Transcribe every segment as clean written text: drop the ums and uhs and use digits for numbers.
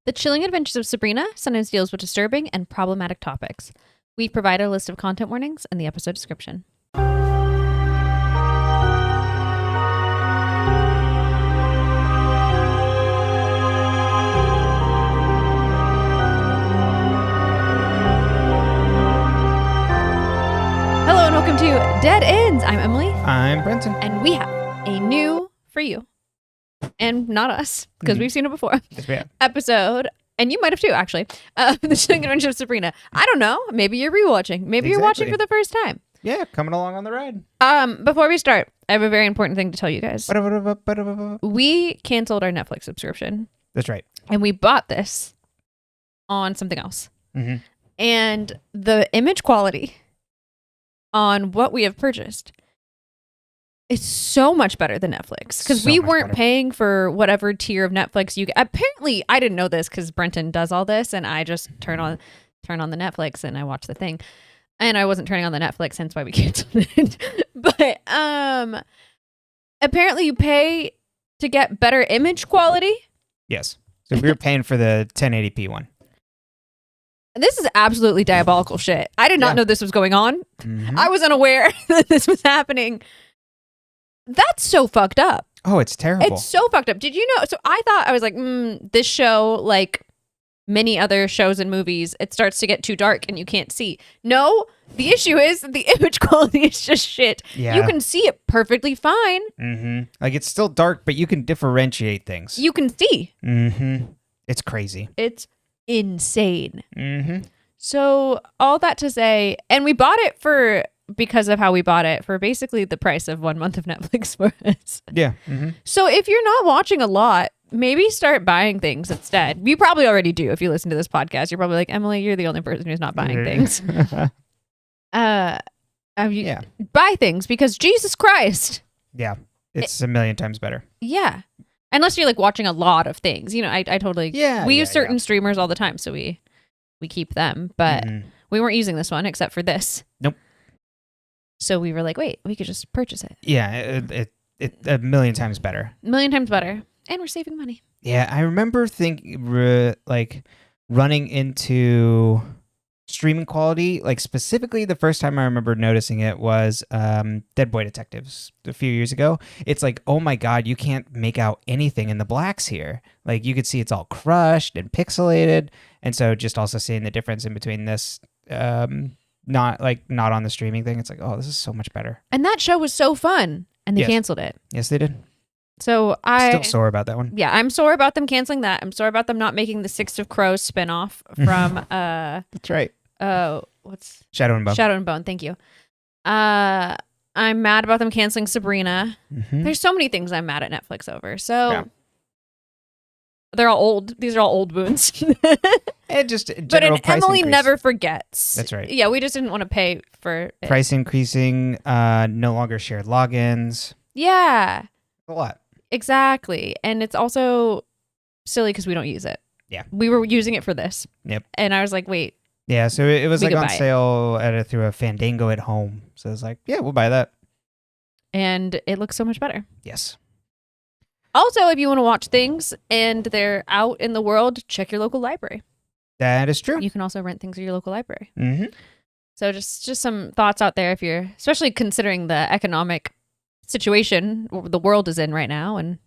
The Chilling Adventures of Sabrina sometimes deals with disturbing and problematic topics. We provide a list of content warnings in the episode description. Hello and welcome to Dead Ends. I'm Emily. I'm Brenton. And we have a new for you. And not us, because we've seen it before. Yes, we have. Episode, and you might have too, actually. The Chilling Adventures of Sabrina. I don't know. Maybe you're rewatching. Maybe you're watching for the first time. Yeah, coming along on the ride. Before we start, I have a very important thing to tell you guys. We canceled our Netflix subscription. That's right. And we bought this on something else. Mm-hmm. And the image quality on what we have purchased is so much better than Netflix, because we weren't paying for whatever tier of Netflix you get. Apparently, I didn't know this because Brenton does all this, and I just turn on the Netflix and I watch the thing. And I wasn't turning on the Netflix, hence why we canceled it. But apparently, you pay to get better image quality. Yes. So we were paying for the 1080p one. This is absolutely diabolical shit. I did not know this was going on. Mm-hmm. I was unaware that this was happening. That's so fucked up. Oh, it's terrible. It's so fucked up. Did you know? So I thought, I was like, this show, like many other shows and movies, it starts to get too dark and you can't see. No, the issue is the image quality is just shit. Yeah. You can see it perfectly fine. Mm-hmm. Like, it's still dark, but you can differentiate things. You can see. Mm-hmm. It's crazy. It's insane. Mm-hmm. So all that to say, and we bought it because of how we bought it, for basically the price of 1 month of Netflix for us. Yeah. Mm-hmm. So if you're not watching a lot, maybe start buying things instead. You probably already do if you listen to this podcast. You're probably like, Emily, you're the only person who's not buying things. Buy things, because Jesus Christ. Yeah. It's a million times better. Yeah. Unless you're like watching a lot of things. You know, I totally... Yeah. We use certain streamers all the time, so we keep them. But we weren't using this one except for this. Nope. So we were like, wait, we could just purchase it. Yeah. It a million times better. A million times better. And we're saving money. Yeah. I remember running into streaming quality, like specifically the first time I remember noticing it was Dead Boy Detectives a few years ago. It's like, oh my God, you can't make out anything in the blacks here. Like, you could see it's all crushed and pixelated. And so just also seeing the difference in between this, not on the streaming thing, it's like, oh, this is so much better. And that show was so fun, and they canceled it. Yes, they did. So Still sore about that one. Yeah, I'm sore about them canceling that. I'm sore about them not making the Six of Crows spinoff from That's right. What's Shadow and Bone. Shadow and Bone, thank you. I'm mad about them canceling Sabrina. Mm-hmm. There's so many things I'm mad at Netflix over. So they're all old. These are all old wounds. And just but Emily increase. Never forgets. That's right. Yeah, we just didn't want to pay for it. Price increasing, no longer shared logins. Yeah. A lot. Exactly. And it's also silly because we don't use it. Yeah. We were using it for this. Yep. And I was like, wait. Yeah, so it was we like on could buy sale through a Fandango at home. So it's like, yeah, we'll buy that. And it looks so much better. Yes. Also, if you want to watch things and they're out in the world, check your local library. That is true. You can also rent things at your local library. Mm-hmm. So just some thoughts out there if you're, especially considering the economic situation the world is in right now, and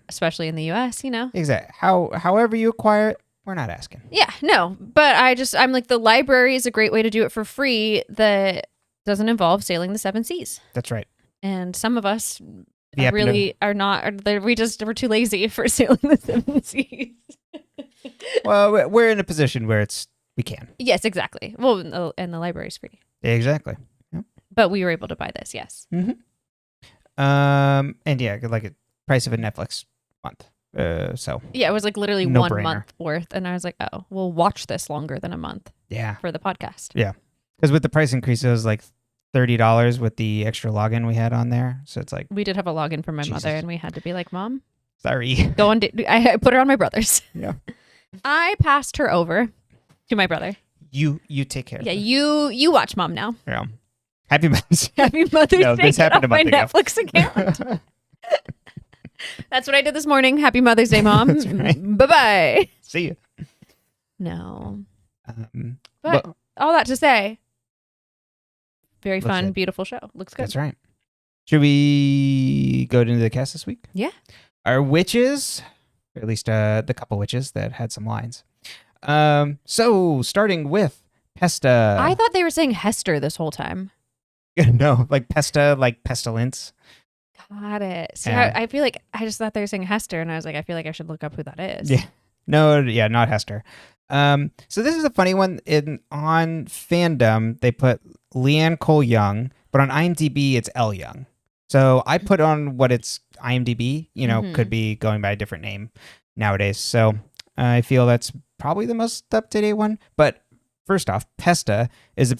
especially in the US, you know. Exactly. However you acquire it, we're not asking. Yeah, no. But I'm like, the library is a great way to do it for free that doesn't involve sailing the 7 seas. That's right. And some of us we're too lazy for sailing the 7 seas. Well, we're in a position where we can. Yes, exactly. Well, and the library's free. Exactly. Yep. But we were able to buy this, yes. Mm-hmm. And yeah, like a price of a Netflix month. So yeah, it was like literally no 1 brainer. month worth, and I was like, oh, we'll watch this longer than a month. Yeah. For the podcast. Yeah, because with the price increase, it was like $30 with the extra login we had on there. So it's like, we did have a login for my mother, and we had to be like, Mom, sorry. Go on. I put her on my brother's. Yeah. I passed her over to my brother. You take care. Yeah, you watch Mom now. Yeah. Happy Mother's Day. Happy Mother's Day. This happened a month ago. Netflix account. That's what I did this morning. Happy Mother's Day, Mom. That's right. Bye-bye. See you. No. Um, But all that to say, very looks fun, good. beautiful show. Looks good. That's right. Should we go into the cast this week? Yeah. Our witches, or at least the couple witches that had some lines. So starting with Pesta. I thought they were saying Hester this whole time. No, like Pesta, like pestilence. Got it. See, Yeah. I feel like I just thought they were saying Hester, and I was like, I feel like I should look up who that is. Yeah. No, yeah, not Hester. So this is a funny one. On fandom, they put Leanne Cole Young, but on IMDb, it's L Young. So I put on what it's IMDb, could be going by a different name nowadays. So I feel that's probably the most up-to-date one. But first off, Pesta is a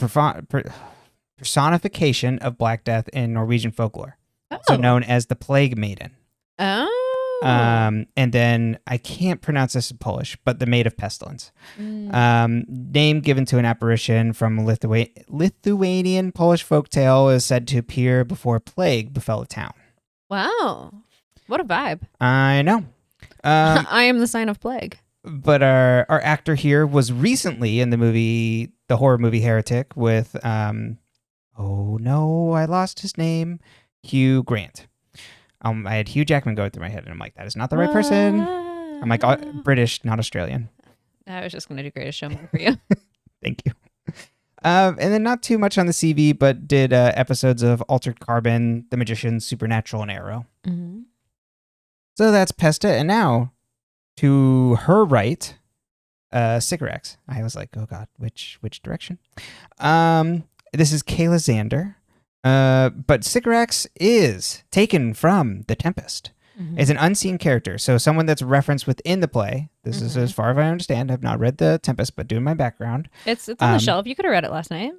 personification of Black Death in Norwegian folklore, also known as the Plague Maiden. Oh. And then I can't pronounce this in Polish, but the Maid of Pestilence. Name given to an apparition from Lithuanian Polish folktale is said to appear before plague befell a town. Wow. What a vibe. I know. I am the sign of plague. But our actor here was recently in the horror movie Heretic with, oh no, I lost his name, Hugh Grant. I had Hugh Jackman going through my head, and I'm like, that is not the right person. I'm like, British, not Australian. I was just going to do Greatest Showman for you. Thank you. And then not too much on the CV, but did episodes of Altered Carbon, The Magician, Supernatural, and Arrow. Mm-hmm. So that's Pesta. And now, to her right, Sycorax. I was like, oh God, which direction? This is Kayla Xander. But Sycorax is taken from The Tempest. Mm-hmm. It's an unseen character, so someone that's referenced within the play. This is as far as I understand. I've not read The Tempest, but doing my background. It's on the shelf. You could have read it last night.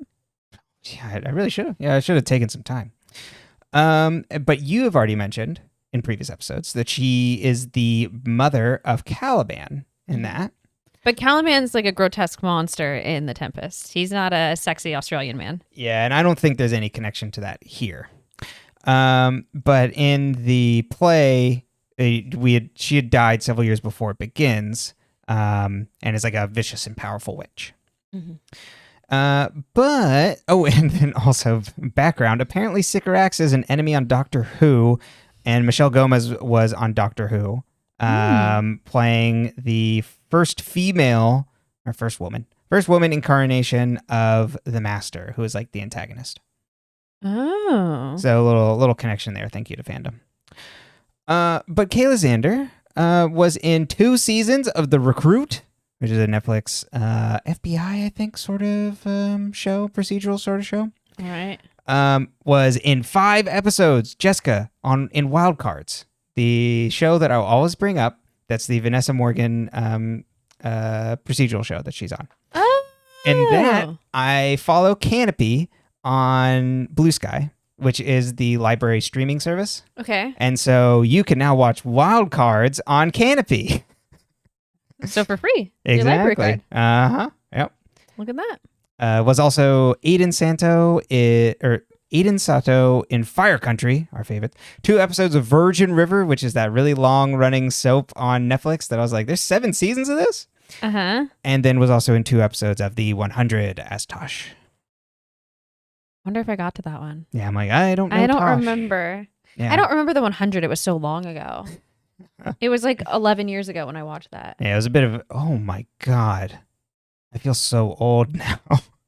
Yeah, I really should have. Yeah, I should have taken some time. But you have already mentioned in previous episodes that she is the mother of Caliban in that. But Caliban's like a grotesque monster in The Tempest. He's not a sexy Australian man. Yeah, and I don't think there's any connection to that here. But in the play, she had died several years before it begins, and is like a vicious and powerful witch. Mm-hmm. And then also background. Apparently, Sycorax is an enemy on Doctor Who, and Michelle Gomez was on Doctor Who, playing the first woman incarnation of the Master, who is like the antagonist. Oh. So a little connection there. Thank you to fandom. But Kayla Xander was in 2 seasons of The Recruit, which is a Netflix FBI, I think, sort of show, procedural sort of show. All right. Was in 5 episodes, Jessica, in Wild Cards, the show that I'll always bring up. That's the Vanessa Morgan procedural show that she's on. Oh. And that I follow Canopy on Blue Sky, which is the library streaming service. Okay. And so you can now watch Wild Cards on Canopy. So for free. Exactly. Your library card. Uh-huh. Yep. Look at that. Was also Aiden Sato in Fire Country, our favorite. 2 episodes of Virgin River, which is that really long-running soap on Netflix that I was like, there's 7 seasons of this? Uh-huh. And then was also in 2 episodes of The 100 as Tosh. Wonder if I got to that one. Yeah, I'm like, I don't know I don't Tosh. remember. Yeah. I don't remember the 100. It was so long ago. It was like 11 years ago when I watched that. Yeah, it was a bit of, oh my God. I feel so old now.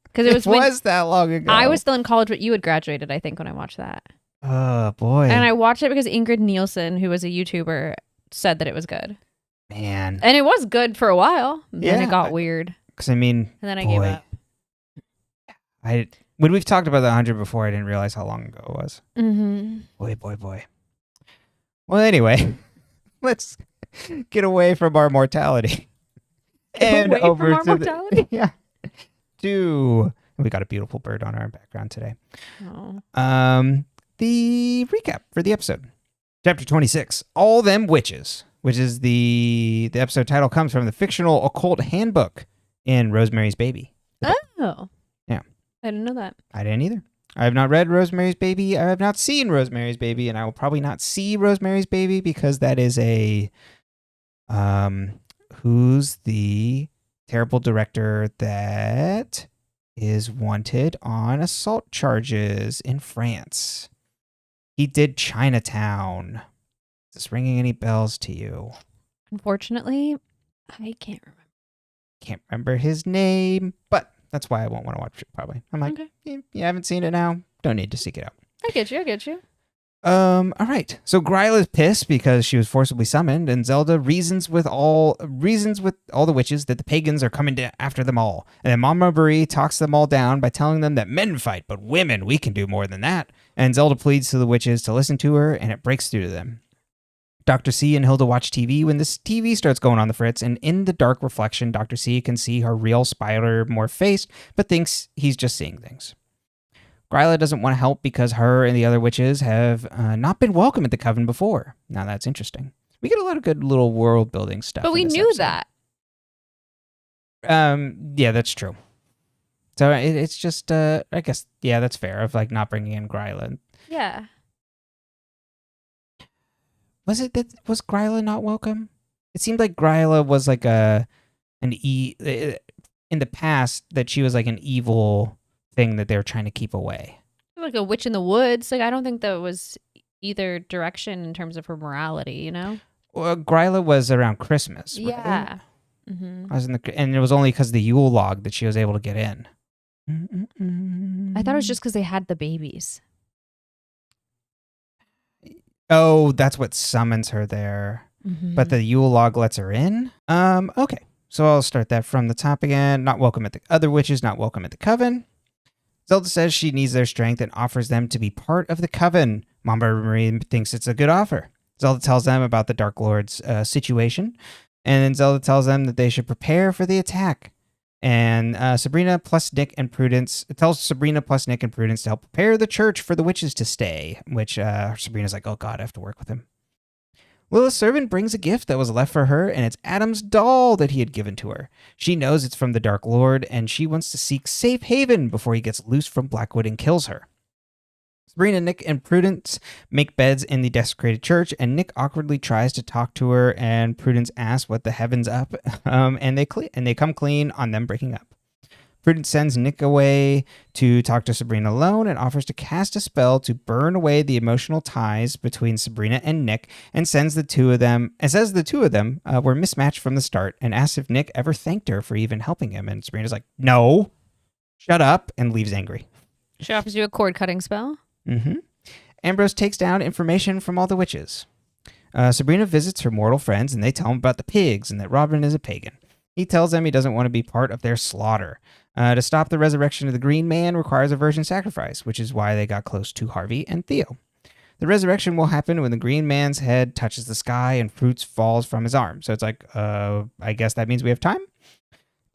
Because it was that long ago. I was still in college, but you had graduated, I think, when I watched that. Oh, boy. And I watched it because Ingrid Nielsen, who was a YouTuber, said that it was good. Man. And it was good for a while. Then Yeah. it got weird. Because, I mean, And then I gave up. When we've talked about the 100 before, I didn't realize how long ago it was. Mm-hmm. Boy. Well, anyway, let's get away from our mortality. And away over from our to mortality? we got a beautiful bird on our background today. Oh. The recap for the episode. Chapter 26, All Them Witches, which is the episode title comes from the fictional occult handbook in Rosemary's Baby. Oh. Yeah. I didn't know that. I didn't either. I have not read Rosemary's Baby. I have not seen Rosemary's Baby, and I will probably not see Rosemary's Baby because that is a who's the terrible director that is wanted on assault charges in France. He did Chinatown. Is this ringing any bells to you? Unfortunately, I can't remember. Can't remember his name, but that's why I won't want to watch it, probably. I'm like, okay. You haven't seen it now? Don't need to seek it out. I get you. All right. So Gryla's pissed because she was forcibly summoned, and Zelda reasons with all the witches that the pagans are coming after them all. And then Mama Marie talks them all down by telling them that men fight, but women, we can do more than that. And Zelda pleads to the witches to listen to her, and it breaks through to them. Dr. C and Hilda watch TV when this TV starts going on the fritz, and in the dark reflection, Dr. C can see her real spider morph face, but thinks he's just seeing things. Gryla doesn't want to help because her and the other witches have not been welcome at the coven before. Now that's interesting. We get a lot of good little world building stuff. But we knew episode. Yeah, that's true. So it's just, I guess, yeah, that's fair of like not bringing in Gryla. Yeah. Was Gryla not welcome? It seemed like Gryla was like in the past that she was like an evil thing that they were trying to keep away. Like a witch in the woods. Like I don't think that was either direction in terms of her morality, you know? Well, Gryla was around Christmas. Right? Yeah. Mm-hmm. And it was only because of the Yule log that she was able to get in. I thought it was just because they had the babies. Oh, that's what summons her there. Mm-hmm. But the Yule log lets her in? Okay. So I'll start that from the top again. Not welcome at the other witches, not welcome at the coven. Zelda says she needs their strength and offers them to be part of the coven. Mama Marie thinks it's a good offer. Zelda tells them about the Dark Lord's situation. And then Zelda tells them that they should prepare for the attack. And Sabrina plus Nick and Prudence tells Sabrina plus Nick and Prudence to help prepare the church for the witches to stay, which Sabrina's like, oh God, I have to work with him. Lilith's servant brings a gift that was left for her, and it's Adam's doll that he had given to her. She knows it's from the Dark Lord, and she wants to seek safe haven before he gets loose from Blackwood and kills her. Sabrina, Nick, and Prudence make beds in the desecrated church, and Nick awkwardly tries to talk to her, and Prudence asks what the heaven's up, and they come clean on them breaking up. Prudence sends Nick away to talk to Sabrina alone and offers to cast a spell to burn away the emotional ties between Sabrina and Nick, and says the two of them were mismatched from the start, and asks if Nick ever thanked her for even helping him. And Sabrina's like, no, shut up, and leaves angry. She offers you a cord cutting spell. Mm-hmm. Ambrose takes down information from all the witches. Sabrina visits her mortal friends, and they tell him about the pigs and that Robin is a pagan. He tells them he doesn't want to be part of their slaughter. To stop the resurrection of the Green Man requires a virgin sacrifice, which is why they got close to Harvey and Theo. The resurrection will happen when the Green Man's head touches the sky and fruits falls from his arm. So it's like, I guess that means we have time.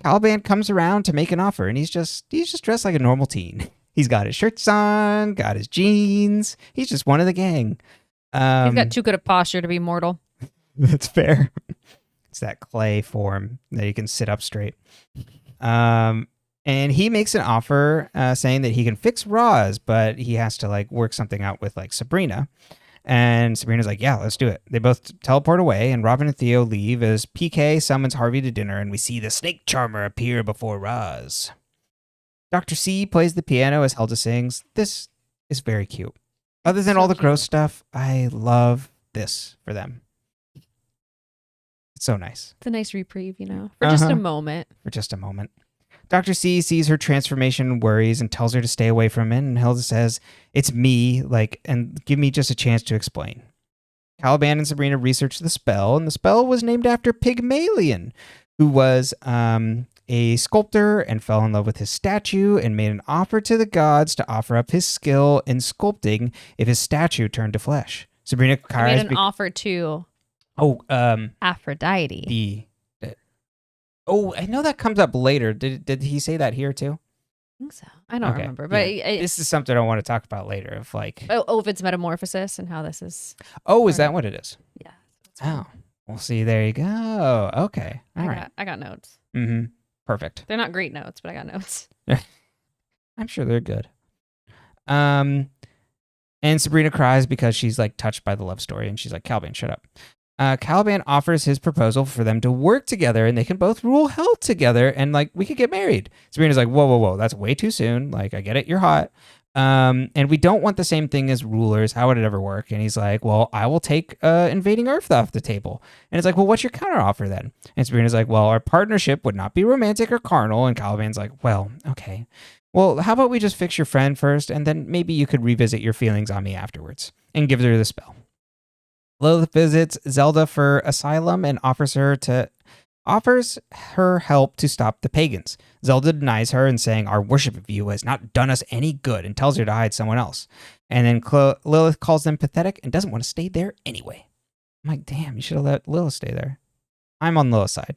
Caliban comes around to make an offer, and he's just dressed like a normal teen. He's got his shirts on, got his jeans. He's just one of the gang. He's got too good a posture to be mortal. That's fair. It's that clay form that you can sit up straight. And he makes an offer saying that he can fix Roz, but he has to like work something out with like Sabrina. And Sabrina's like, yeah, let's do it. They both teleport away, and Robin and Theo leave as PK summons Harvey to dinner, and we see the snake charmer appear before Roz. Dr. C plays the piano as Hilda sings. This is very cute. Other than all the gross stuff, I love this for them. It's so nice. It's a nice reprieve, you know, for just a moment. For just a moment. Dr. C sees her transformation worries and tells her to stay away from it, and Hilda says, it's me, and give me just a chance to explain. Caliban and Sabrina research the spell, and the spell was named after Pygmalion, who was a sculptor and fell in love with his statue and made an offer to the gods to offer up his skill in sculpting if his statue turned to flesh. Sabrina made an offer to Aphrodite. I know that comes up later. Did he say that here too? I think so. I don't remember, but this is something I want to talk about later. Of like, Ovid's metamorphosis and how this is. Oh, is that what it is? Yeah. Oh, well, see, there you go. Okay, all right. I got notes. Mm-hmm. Perfect. They're not great notes, but I got notes. I'm sure they're good. And Sabrina cries because she's like touched by the love story, and she's like, Caliban, shut up. Caliban offers his proposal for them to work together and they can both rule hell together and like we could get married. Sabrina's like, whoa, that's way too soon. Like, I get it, you're hot. And we don't want the same thing as rulers. How would it ever work? And he's like, well, I will take invading Earth off the table. And it's like, well, what's your counteroffer then? And Sabrina's like, well, our partnership would not be romantic or carnal. And Caliban's like, well, okay. Well, how about we just fix your friend first and then maybe you could revisit your feelings on me afterwards, and gives her the spell. Lilith visits Zelda for asylum and offers her help to stop the pagans. Zelda denies her and saying our worship of you has not done us any good and tells her to hide someone else. And then Lilith calls them pathetic and doesn't want to stay there anyway. I'm like, damn, you should have let Lilith stay there. I'm on Lilith's side.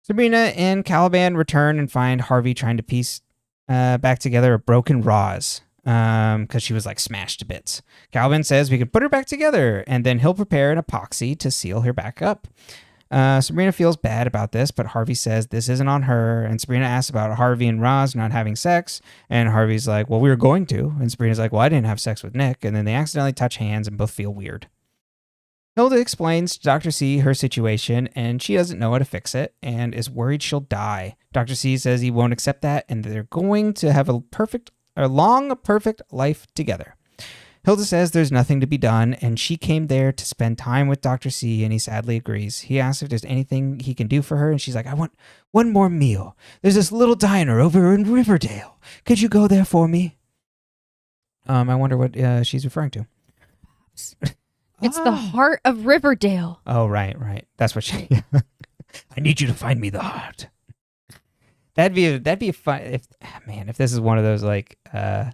Sabrina and Caliban return and find Harvey trying to piece back together a broken vase. Because she was like smashed to bits. Caliban says we can put her back together, and then he'll prepare an epoxy to seal her back up. Sabrina feels bad about this, but Harvey says this isn't on her, and Sabrina asks about Harvey and Roz not having sex, and Harvey's like, well, we were going to, and Sabrina's like, well, I didn't have sex with Nick, and then they accidentally touch hands and both feel weird. Hilda explains to Dr. C her situation, and she doesn't know how to fix it, and is worried she'll die. Dr. C says he won't accept that, and they're going to have a perfect life together. Hilda says there's nothing to be done, and she came there to spend time with Dr. C, and he sadly agrees. He asks if there's anything he can do for her, and she's like, I want one more meal. There's this little diner over in Riverdale. Could you go there for me? I wonder what she's referring to. It's the heart of Riverdale. Oh, right. That's what she... I need you to find me the heart. That'd be a fun if this is one of those where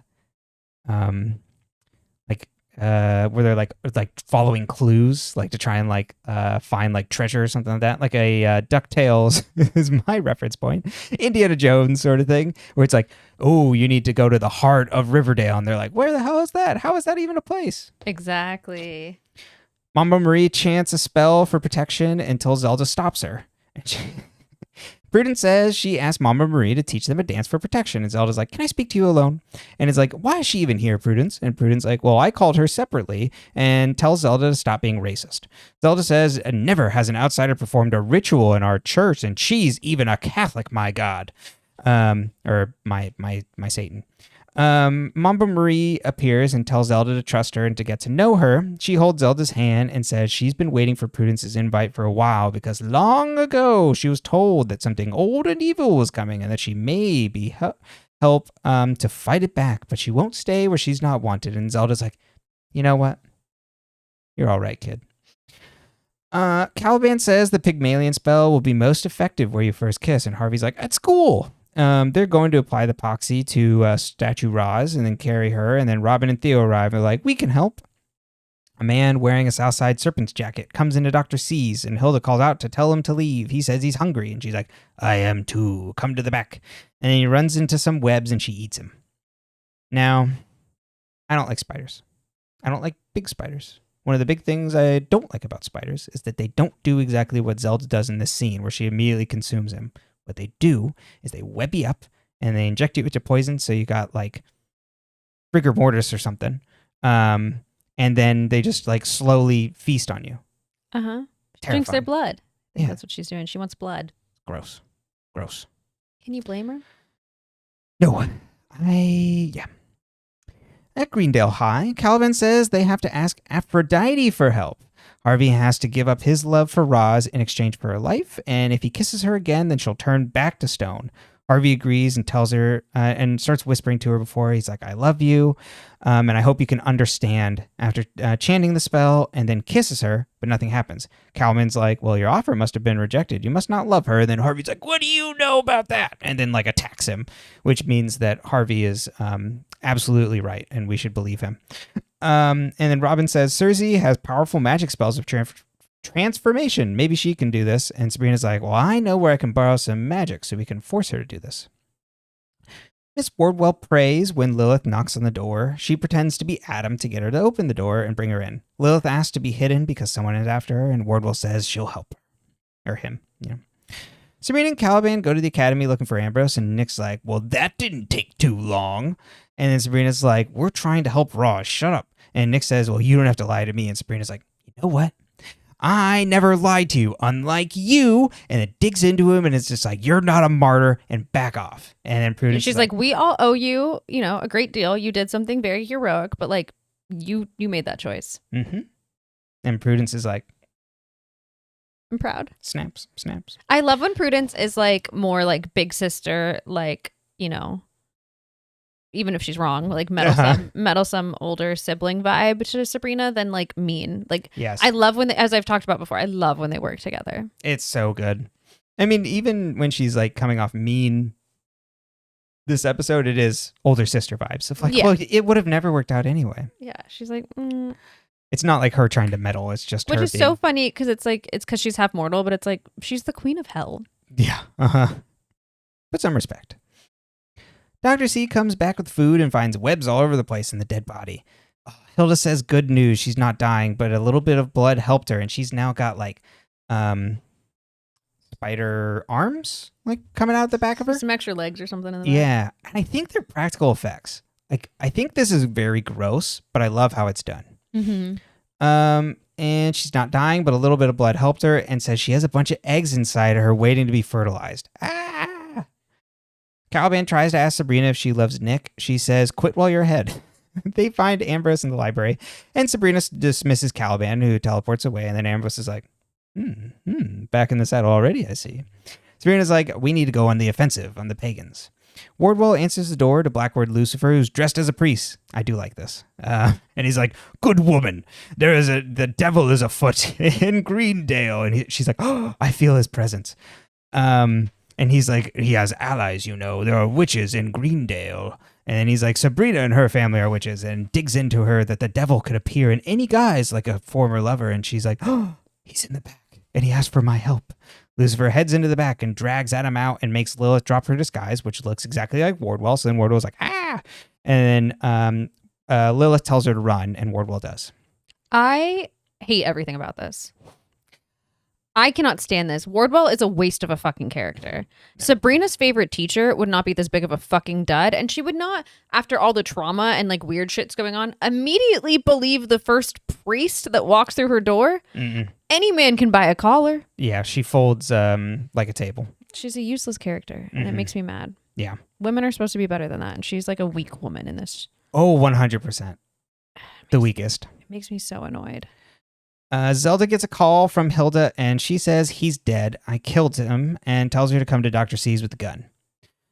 they're like following clues like to try and find like treasure or something like that, like a DuckTales is my reference point, Indiana Jones sort of thing, where it's like, oh, you need to go to the heart of Riverdale, and they're like, where the hell is that? How is that even a place? Exactly. Mama Marie chants a spell for protection until Zelda stops her, and Prudence says she asked Mama Marie to teach them a dance for protection. And Zelda's like, can I speak to you alone? And it's like, why is she even here, Prudence? And Prudence like, well, I called her separately, and tells Zelda to stop being racist. Zelda says, never has an outsider performed a ritual in our church, and she's even a Catholic, my God. Or my Satan. Mama Marie appears and tells Zelda to trust her and to get to know her. She holds Zelda's hand and says she's been waiting for Prudence's invite for a while because long ago she was told that something old and evil was coming and that she may be help to fight it back, but she won't stay where she's not wanted. And Zelda's like, you know what? You're all right, kid. Caliban says the Pygmalion spell will be most effective where you first kiss, and Harvey's like, at school. They're going to apply the epoxy to Statue Roz and then carry her, and then Robin and Theo arrive and are like, we can help. A man wearing a Southside Serpents jacket comes into Dr. C's, and Hilda calls out to tell him to leave. He says he's hungry, and she's like, I am too. Come to the back. And then he runs into some webs, and she eats him. Now, I don't like spiders. I don't like big spiders. One of the big things I don't like about spiders is that they don't do exactly what Zelda does in this scene, where she immediately consumes him. What they do is they web you up and they inject you with your poison, so you got like rigor mortis or something, and then they just like slowly feast on you. Drinks their blood. I think Yeah. that's what she's doing. She wants blood. Gross. Can you blame her? No, At Greendale High, Caliban says they have to ask Aphrodite for help. Harvey has to give up his love for Roz in exchange for her life, and if he kisses her again, then she'll turn back to stone. Harvey agrees and tells her and starts whispering to her before. He's like, I love you, and I hope you can understand, after chanting the spell, and then kisses her, but nothing happens. Caliban's like, well, your offer must have been rejected. You must not love her. And then Harvey's like, what do you know about that? And then like attacks him, which means that Harvey is absolutely right, and we should believe him. And then Robin says, Cersei has powerful magic spells of transformation. Maybe she can do this. And Sabrina's like, well, I know where I can borrow some magic, so we can force her to do this. Ms Wardwell prays when Lilith knocks on the door. She pretends to be Adam to get her to open the door and bring her in. Lilith asks to be hidden because someone is after her, and Wardwell says she'll help her. Or him, Sabrina and Caliban go to the academy looking for Ambrose, and Nick's like, well, that didn't take too long. And then Sabrina's like, we're trying to help Roz. Shut up. And Nick says, well, you don't have to lie to me. And Sabrina's like, you know what? I never lied to you, unlike you. And it digs into him and it's just like, you're not a martyr, and back off. And then Prudence she's like, we all owe you, a great deal. You did something very heroic, but like you made that choice. Mm-hmm. And Prudence is like, I'm proud. Snaps. I love when Prudence is like more like big sister, like, even if she's wrong, like meddlesome older sibling vibe to Sabrina than like mean. Like, yes. I love when, as I've talked about before, I love when they work together. It's so good. I mean, even when she's like coming off mean this episode, it is older sister vibes. Of like, well, it would have never worked out anyway. Yeah. She's like, It's not like her trying to meddle. It's just which her is so funny because it's like, it's because she's half mortal, but it's like, she's the queen of hell. Yeah. Put some respect. Dr. C comes back with food and finds webs all over the place in the dead body. Hilda says good news. She's not dying, but a little bit of blood helped her, and she's now got like spider arms like coming out the back of her. Some extra legs or something in the Yeah. And I think they're practical effects. Like, I think this is very gross, but I love how it's done. Mm-hmm. And she's not dying, but a little bit of blood helped her, and says she has a bunch of eggs inside of her waiting to be fertilized. Caliban tries to ask Sabrina if she loves Nick. She says, quit while you're ahead. They find Ambrose in the library, and Sabrina dismisses Caliban, who teleports away, and then Ambrose is like, back in the saddle already, I see. Sabrina's like, we need to go on the offensive on the pagans. Wardwell answers the door to Blackwood Lucifer, who's dressed as a priest. I do like this. And he's like, good woman, the devil is afoot in Greendale. And she's like, oh, I feel his presence. And he's like, he has allies, there are witches in Greendale. And then he's like, Sabrina and her family are witches, and digs into her that the devil could appear in any guise like a former lover. And she's like, oh, he's in the back and he asked for my help. Lucifer heads into the back and drags Adam out and makes Lilith drop her disguise, which looks exactly like Wardwell. So then Wardwell's like, ah. And then Lilith tells her to run, and Wardwell does. I hate everything about this. I cannot stand this. Wardwell is a waste of a fucking character. No. Sabrina's favorite teacher would not be this big of a fucking dud, and she would not, after all the trauma and like weird shit's going on, immediately believe the first priest that walks through her door. Mm-mm. Any man can buy a collar. Yeah, she folds like a table. She's a useless character, and it makes me mad. Yeah. Women are supposed to be better than that, and she's like a weak woman in this. Oh, 100%. The weakest. It makes me so annoyed. Zelda gets a call from Hilda, and she says he's dead. I killed him, and tells her to come to Dr. C's with the gun.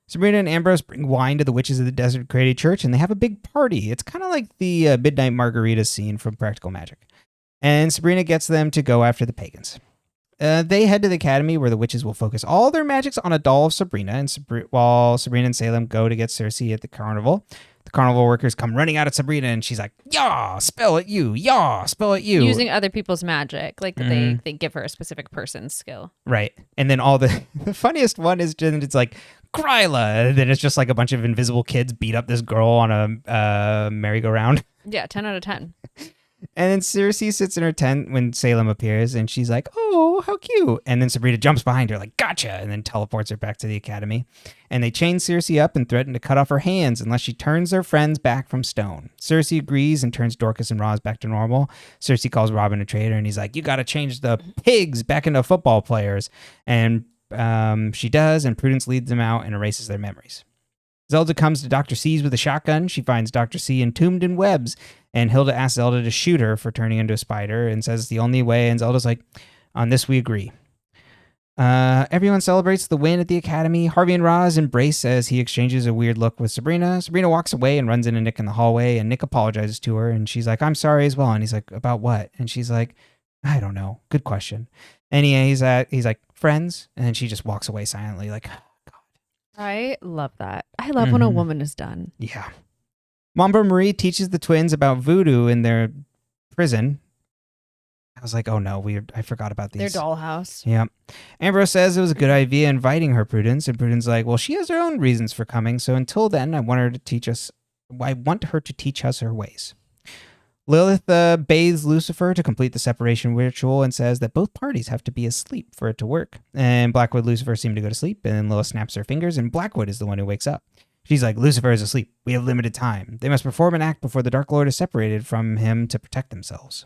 Sabrina and Ambrose bring wine to the Witches of the Desert Created Church, and they have a big party. It's kind of like the Midnight Margarita scene from Practical Magic. And Sabrina gets them to go after the pagans. They head to the academy, where the witches will focus all their magics on a doll of Sabrina, and while Sabrina and Salem go to get Circe at the carnival. The carnival workers come running out at Sabrina, and she's like, "Yaw, spell at you! Yaw, spell at you!" Using other people's magic, like they give her a specific person's skill, right? And then all the funniest one is it's like Kryla, and then it's just like a bunch of invisible kids beat up this girl on a merry-go-round. Yeah, 10 out of 10. And then Circe sits in her tent when Salem appears, and she's like, oh, how cute. And then Sabrina jumps behind her like, gotcha, and then teleports her back to the academy. And they chain Circe up and threaten to cut off her hands unless she turns their friends back from stone. Circe agrees and turns Dorcas and Roz back to normal. Circe calls Robin a traitor, and he's like, you got to change the pigs back into football players. And she does, and Prudence leads them out and erases their memories. Zelda comes to Dr. C's with a shotgun. She finds Dr. C entombed in webs, and Hilda asks Zelda to shoot her for turning into a spider and says it's the only way, and Zelda's like, on this we agree. Everyone celebrates the win at the academy. Harvey and Roz embrace as he exchanges a weird look with Sabrina. Sabrina walks away and runs into Nick in the hallway, and Nick apologizes to her, and she's like, I'm sorry as well. And he's like, about what? And she's like, I don't know. Good question. And he's like, friends? And then she just walks away silently like, I love that. I love when a woman is done. Yeah. Mamba Marie teaches the twins about voodoo in their prison. I was like, oh no, I forgot about these. Their dollhouse. Yeah. Ambrose says it was a good idea inviting her, Prudence. And Prudence is like, well, she has her own reasons for coming. So until then, I want her to teach us her ways. Lilith bathes Lucifer to complete the separation ritual and says that both parties have to be asleep for it to work. And Blackwood Lucifer seem to go to sleep, and then Lilith snaps her fingers, and Blackwood is the one who wakes up. She's like, Lucifer is asleep. We have limited time. They must perform an act before the Dark Lord is separated from him to protect themselves.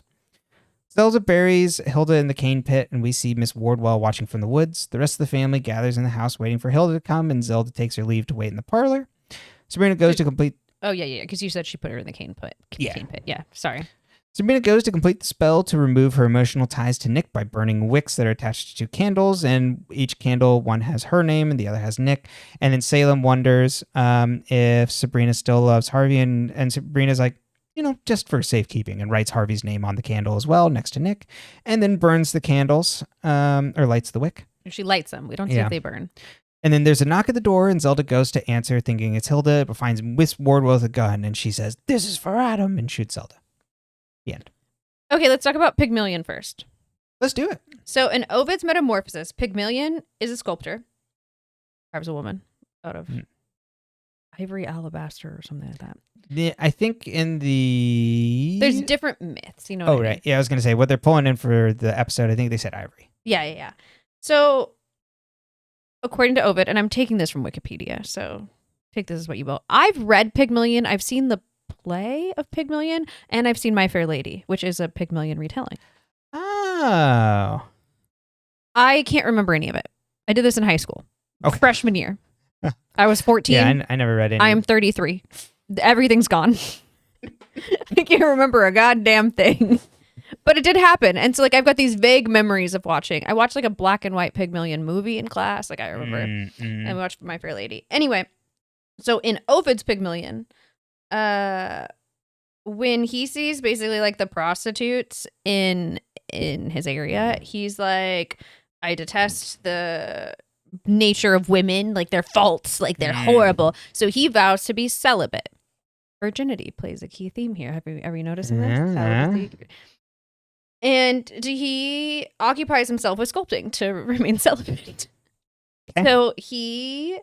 Zelda buries Hilda in the cane pit, and we see Ms Wardwell watching from the woods. The rest of the family gathers in the house waiting for Hilda to come, and Zelda takes her leave to wait in the parlor. Sabrina goes to complete... Oh, yeah, because you said she put her in the cane pit. Cane pit. Yeah, sorry. Sabrina goes to complete the spell to remove her emotional ties to Nick by burning wicks that are attached to 2 candles, and each candle, one has her name and the other has Nick. And then Salem wonders if Sabrina still loves Harvey, and Sabrina's like, just for safekeeping, and writes Harvey's name on the candle as well next to Nick, and then burns the candles, or lights the wick. She lights them. We don't see if they burn. And then there's a knock at the door, and Zelda goes to answer thinking it's Hilda, but finds Ms Wardwell with a gun, and she says, "This is for Adam," and shoots Zelda. The end. Okay, let's talk about Pygmalion first. Let's do it. So in Ovid's Metamorphosis, Pygmalion is a sculptor. Carves a woman out of ivory, alabaster, or something like that. Yeah, I think in the... There's different myths, you know what I mean? Right. Yeah, I was going to say, what they're pulling in for the episode, I think they said ivory. Yeah. So, according to Ovid, and I'm taking this from Wikipedia, so take this as what you will. I've read Pygmalion. I've seen the play of Pygmalion, and I've seen My Fair Lady, which is a Pygmalion retelling. Oh. I can't remember any of it. I did this in high school. Okay. Freshman year. I was 14. Yeah, I never read any. I am 33. Everything's gone. I can't remember a goddamn thing. But it did happen. And so, I've got these vague memories of watching. I watched, a black and white Pygmalion movie in class. I remember. And we watched My Fair Lady. Anyway, so in Ovid's Pygmalion, when he sees basically, the prostitutes in his area, he's like, I detest the nature of women, their faults, they're horrible. So he vows to be celibate. Virginity plays a key theme here. Are you noticing this? And he occupies himself with sculpting to remain celibate. Okay. So he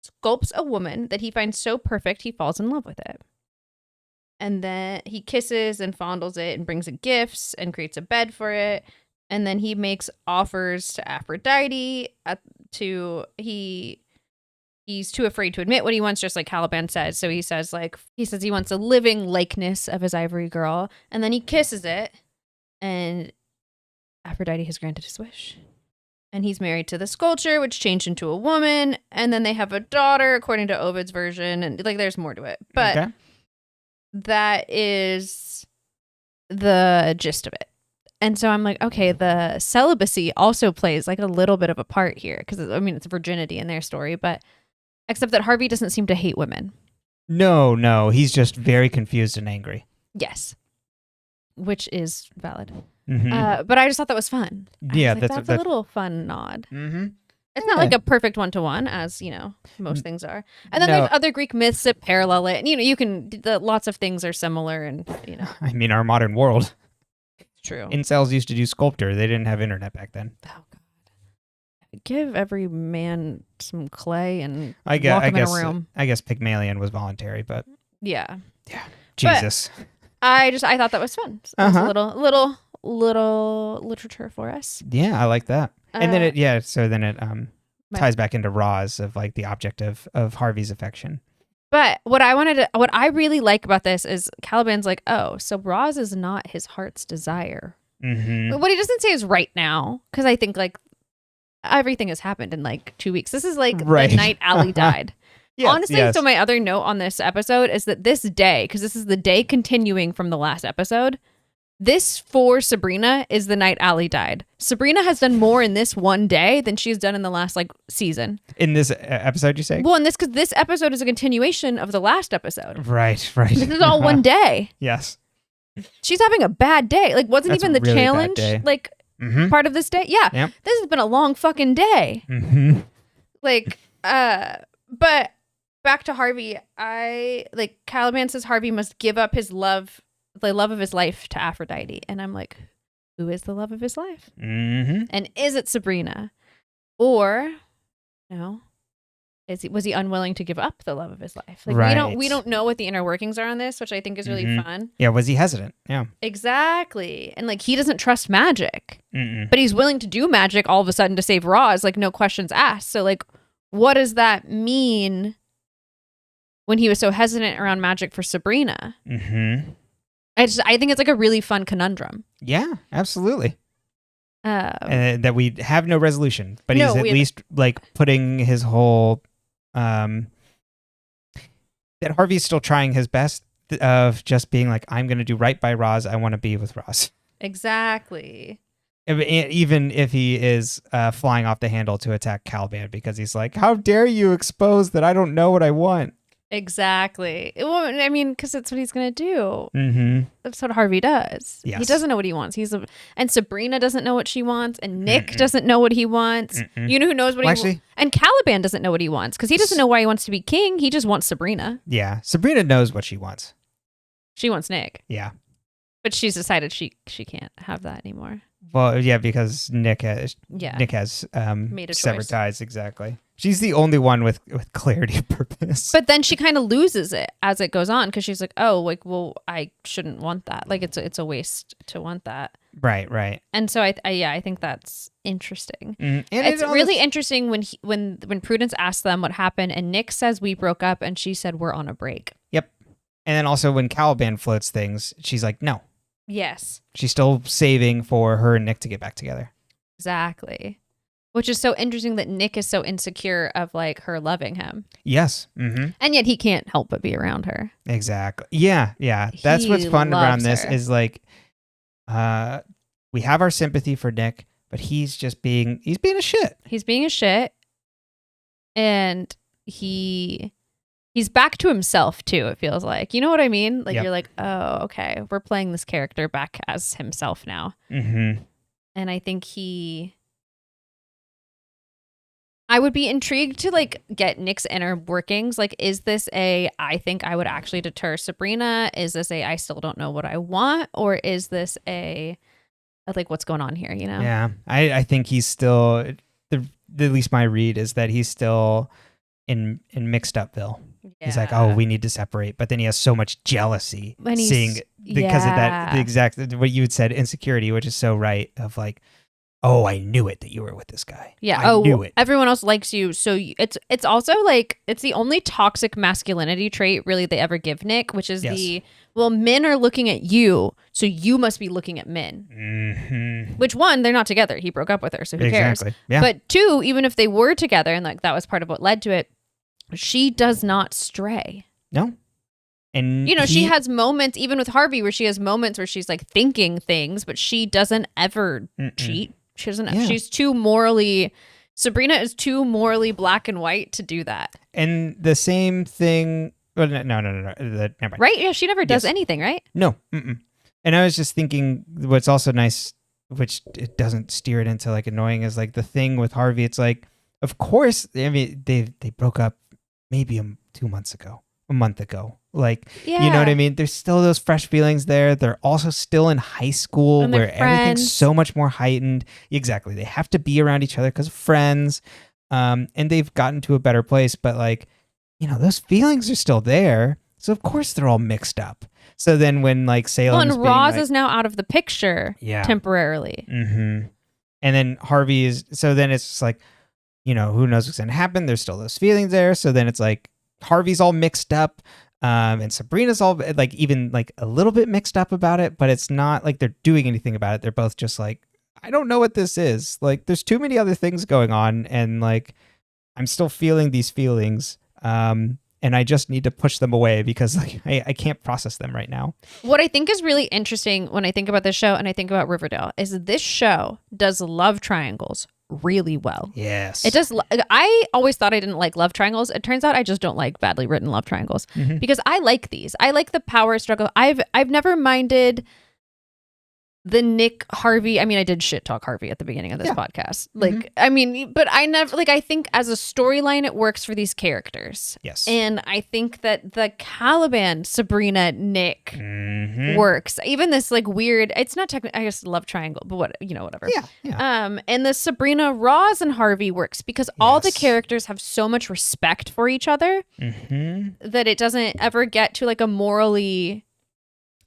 sculpts a woman that he finds so perfect he falls in love with it. And then he kisses and fondles it and brings it gifts and creates a bed for it. And then he makes offers to Aphrodite. He's too afraid to admit what he wants, just like Caliban says. So he says he wants a living likeness of his ivory girl. And then he kisses it. And Aphrodite has granted his wish. And he's married to the sculpture, which changed into a woman. And then they have a daughter, according to Ovid's version. And there's more to it. But that is the gist of it. And so I'm like, okay, the celibacy also plays a little bit of a part here. Because, it's virginity in their story. But except that Harvey doesn't seem to hate women. No. He's just very confused and angry. Yes. Which is valid. Mm-hmm. But I just thought that was fun. Yeah, that's a little fun nod. Mm-hmm. It's not a perfect one-to-one, as most things are. And then there's other Greek myths that parallel it. And you can lots of things are similar, and our modern world. It's true. Incels used to do sculpture. They didn't have internet back then. Oh God! Give every man some clay and lock him in a room. I guess Pygmalion was voluntary, but yeah. Jesus. But I thought that was fun. So it's a little literature for us. Yeah, I like that. And then it ties back into Roz of the object of Harvey's affection. But what I really like about this is Caliban's like, oh, so Roz is not his heart's desire. Mm-hmm. But what he doesn't say is right now, because I think everything has happened in 2 weeks. This is the night Allie died. Yes, honestly, so my other note on this episode is that this day, because this is the day continuing from the last episode, this for Sabrina is the night Allie died. Sabrina has done more in this one day than she's done in the last season. In this episode, you say? Well, because this episode is a continuation of the last episode. Right. This is all one day. Yes. She's having a bad day. Wasn't That's even the really challenge part of this day? Yeah. Yep. This has been a long fucking day. Mm-hmm. But back to Harvey, Caliban says Harvey must give up his love, the love of his life, to Aphrodite. And I'm like, who is the love of his life? Mm-hmm. And is it Sabrina? Or, was he unwilling to give up the love of his life? Right. We don't know what the inner workings are on this, which I think is really fun. Yeah, was he hesitant? Yeah. Exactly. And he doesn't trust magic. Mm-mm. But he's willing to do magic all of a sudden to save Roz, no questions asked. So what does that mean when he was so hesitant around magic for Sabrina? Mm-hmm. I think it's like a really fun conundrum. Yeah, absolutely. That we have no resolution, but No, he's at least like putting his whole that Harvey's still trying his best of just being like, I'm going to do right by Roz. I want to be with Roz. Exactly. Even if he is flying off the handle to attack Caliban because he's like, how dare you expose that I don't know what I want? Exactly. Well, I mean, because that's what he's going to do. Mm-hmm. That's what Harvey does. Yes. He doesn't know what he wants. And Sabrina doesn't know what she wants. And Nick doesn't know what he wants. You know who knows what he wants? And Caliban doesn't know what he wants because he doesn't know why he wants to be king. He just wants Sabrina. Yeah. Sabrina knows what she wants. She wants Nick. Yeah. But she's decided she can't have that anymore. Well, yeah, because Nick has made a severed choice. Ties. Exactly. She's the only one with clarity of purpose. But then she kind of loses it as it goes on because she's like, oh, like, well, I shouldn't want that. Like, it's a waste to want that. Right. And so I think that's interesting. And it's really interesting when Prudence asks them what happened, and Nick says we broke up, and she said we're on a break. Yep. And then also when Caliban floats things, she's like, no. Yes. She's still saving for her and Nick to get back together. Exactly. Which is so interesting that Nick is so insecure of like her loving him. Yes. Mm-hmm. And yet he can't help but be around her. Exactly. Yeah. That's what's fun around this is like, we have our sympathy for Nick, but he's being a shit. He's being a shit. And he's back to himself too, it feels like. You know what I mean? Like, You're like, oh, okay, we're playing this character back as himself now. Mm-hmm. And I think I would be intrigued to like get Nick's inner workings. Like, is this I think I would actually deter Sabrina? Is this I still don't know what I want? Or is this like, what's going on here, you know? Yeah. I think he's still, at least my read is that he's still in mixed upville. Yeah. He's like, oh, we need to separate. But then he has so much jealousy seeing because of that, the exact, what you had said, insecurity, which is so right of like, oh, I knew it that you were with this guy. Yeah. I knew it. Everyone else likes you. So it's also like, it's the only toxic masculinity trait really they ever give Nick, which is men are looking at you, so you must be looking at men. Mm-hmm. Which one, they're not together. He broke up with her, so who cares? Yeah. But two, even if they were together and like that was part of what led to it, she does not stray. No. And she has moments, even with Harvey, where she has moments where she's like thinking things, but she doesn't ever cheat. She doesn't. Yeah. She's too morally. Sabrina is too morally black and white to do that. And the same thing. Well, no. Never mind. Right? Yeah, she never does anything, right? No. Mm-mm. And I was just thinking, what's also nice, which it doesn't steer it into like annoying, is like the thing with Harvey. It's like, of course, I mean, they broke up maybe a month ago. Like, you know what I mean? There's still those fresh feelings there. They're also still in high school where everything's so much more heightened. Exactly. They have to be around each other because of friends. And they've gotten to a better place. But like, those feelings are still there. So of course they're all mixed up. So then when like Salem's and Roz is now out of the picture temporarily. Mm-hmm. And then Harvey is, so then it's just like, who knows what's going to happen. There's still those feelings there. So then it's like Harvey's all mixed up. And Sabrina's all like even like a little bit mixed up about it, but it's not like they're doing anything about it. They're both just like, I don't know what this is. Like, there's too many other things going on, and like, I'm still feeling these feelings. And I just need to push them away because like I can't process them right now. What I think is really interesting when I think about this show and I think about Riverdale is this show does love triangles really well. Yes. It does. I always thought I didn't like love triangles. It turns out I just don't like badly written love triangles because I like these. I like the power struggle. I've never minded the Nick Harvey. I mean, I did shit talk Harvey at the beginning of this podcast. Like, I mean, but I never like, I think as a storyline, it works for these characters. Yes. And I think that the Caliban, Sabrina, Nick works. Even this like weird, it's not technically, I guess love triangle, but whatever. Yeah. And the Sabrina, Roz, and Harvey works because all the characters have so much respect for each other that it doesn't ever get to like a morally,